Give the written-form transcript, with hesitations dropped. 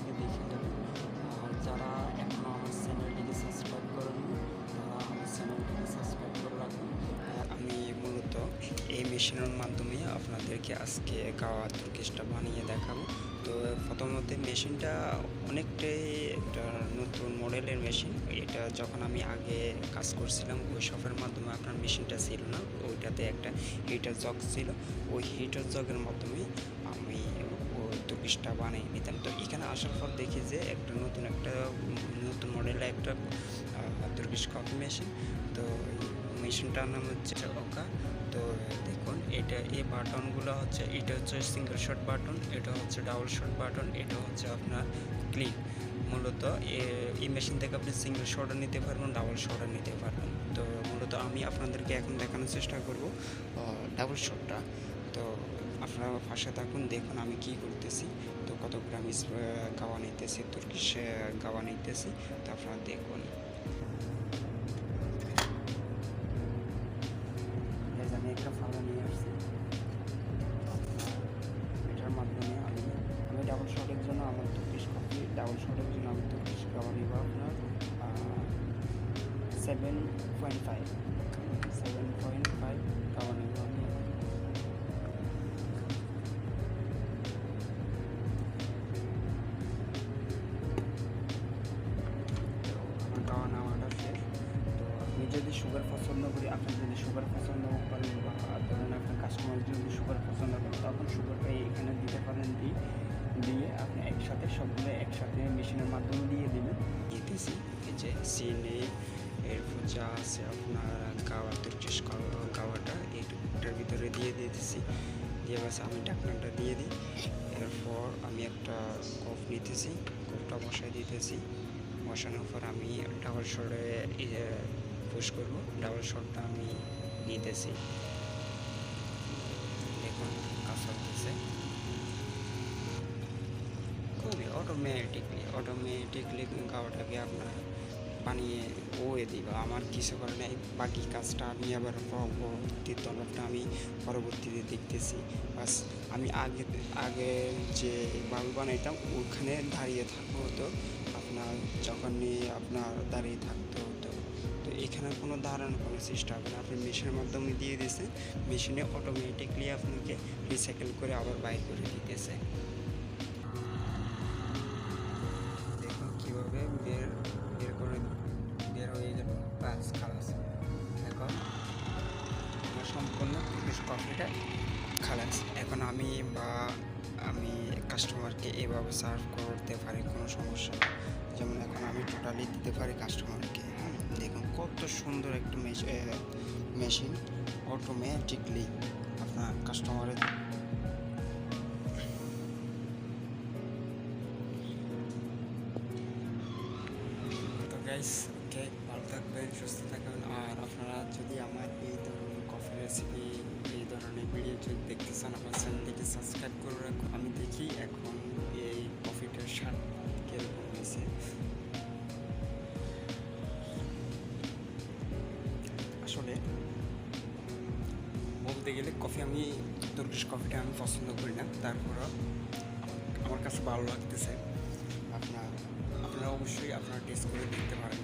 থেকে দেখে নেবেন। যারা এখনও আমার চ্যানেলটিকে সাবস্ক্রাইব করেননি তারা আমার চ্যানেলটিকে সাবস্ক্রাইব করে রাখুন। আমি মূলত এই মেশিনের মাধ্যমে আপনাদেরকে আজকে কাওয়া তুর্কিশটা বানিয়ে দেখাবো। তো প্রথমত মেশিনটা অনেকটাই একটা নতুন মডেলের মেশিন। এটা যখন আমি আগে কাজ করছিলাম ওই শপের মাধ্যমে আপনার মেশিনটা ছিল না, ওইটাতে একটা হিটার জগ ছিল। ওই হিটার জগের মাধ্যমে আমি ওই তুর্কিশটা বানিয়ে নিতাম। তো এখানে আসার পর দেখি যে নতুন মডেলের একটা তুর্কিশ কফি মেশিন। তো মেশিনটার নাম হচ্ছে ওকা। তো দেখুন এই বাটনগুলো হচ্ছে, এটা হচ্ছে সিঙ্গেল শট বাটন, এটা হচ্ছে ডাবল শট বাটন, এটা হচ্ছে আপনার ক্লিক। মূলত এই মেশিন থেকে আপনি সিঙ্গেল শটও নিতে পারবেন, ডাবল শটও নিতে পারবেন। তো মূলত আমি আপনাদেরকে এখন দেখানোর চেষ্টা করব ডাবল শটটা। তো আপনারা পাশে থাকুন, দেখুন আমি কি করতেছি। তো কত গ্রাম গাওয়া নিতেছি, তুর্কিশ গাওয়া নিতেছি, তো আপনারা দেখুন। আমি একটা ফালা নিয়ে আসছি, এটার মাধ্যমে আমি ডাবল শটের জন্য আমার তুর্কিশ কফি, ডাবল শটের জন্য আমি তুর্কিশ গাওয়া নিব আপনার 7.5 গাওয়া নিব আমি। যদি সুগার পছন্দ করি, আপনি যদি সুগার পছন্দ করেন বা ধরেন আপনার কাস্টমার যদি সুগার পছন্দ করেন তখন সুগারটা এখানে দিতে পারেন। দিয়ে আপনি একসাথে সবগুলো একসাথে মেশিনের মাধ্যমে দিয়ে দেবেন। দিতেছি এই যে চিনি, এরপর যা আছে আপনার গাওয়া তুর্কিশ গাওয়াটা এইটার ভিতরে দিয়ে দিতেছি। দিয়ে বাস আমি ঢাকনাটা দিয়ে দিই। এরপর আমি একটা কফ নিতেছি, কফটা বসাই দিতেছি। বসানোর পর আমি ডাবল শটে পুশ করবো। ডাবল শটটা আমি নিতেছি, দেখুন কাজ করতেছে খুবই অটোমেটিকলি গাওয়াটাকে আপনার বানিয়ে দিবা। আমার কিছু করে নেই, বাকি কাজটা আমি আবার পরবর্তীতে দেখতেছি। বাস আমি আগে যে বাল বানাইতাম ওখানে দাঁড়িয়ে থাকবো হতো, আপনার যখনই আপনার দাঁড়িয়ে থাকতে হতো। তো এখানে কোনো দাঁড়ানোর কোনো চেষ্টা হবে না, আপনি মেশিনের মাধ্যমে দিয়ে দিয়েছে, মেশিনে অটোমেটিকলি আপনাকে রিসাইকেল করে আবার বাইর করে দিতেছে। দেখুন কীভাবে বের হয়ে গেল, বাস খালাস। এখন আমার সম্পূর্ণ তুর্কিশ কফিটা খালাস। এখন আমি কাস্টমারকে এভাবে সার্ভ করতে পারি, কোনো সমস্যা নেই। যেমন এখন আমি টোটালি দিতে পারি কাস্টমারকে। দেখুন কত সুন্দর একটা মেশিন অটোমেটিকলি আপনার কাস্টমারের। তো গাইস, ওকে, ভালো থাকবেন, সুস্থ থাকবেন। আর আপনারা যদি আমার এই ধরনের কফি রেসিপি, এই ধরনের ভিডিও যদি দেখতে চান আমার চ্যানেলটিকে সাবস্ক্রাইব করে রাখুন। আমি দেখি এখন এই কফিটার স্বাদ কীরকম হয়েছে। আসলে বলতে গেলে তুর্কিশ কফিটা আমি পছন্দ করি না, তারপরও আমার কাছে ভালো লাগতেছে। আপনারা অবশ্যই টেস্ট করে দেখতে পারেন।